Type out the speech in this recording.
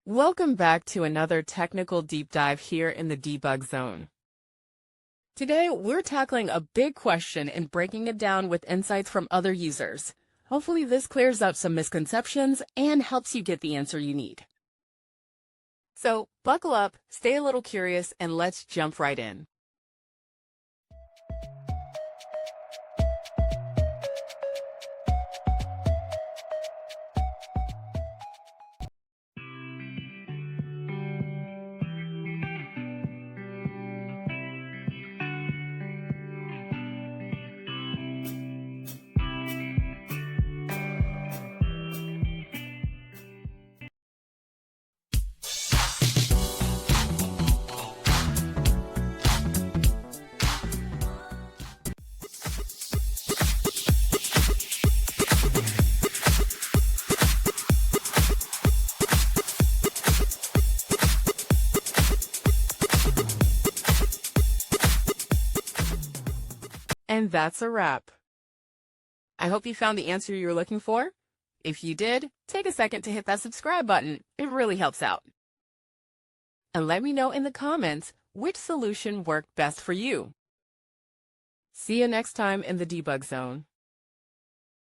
Welcome back to another technical deep dive here in the debug zone. Today, we're tackling a big question and breaking it down with insights from other users. Hopefully this clears up some misconceptions and helps you get the answer you need. So buckle up, stay a little curious, and let's jump right in. And that's a wrap. I hope you found the answer you were looking for. If you did, take a second to hit that subscribe button. It really helps out. And let me know in the comments which solution worked best for you. See you next time in the debug zone.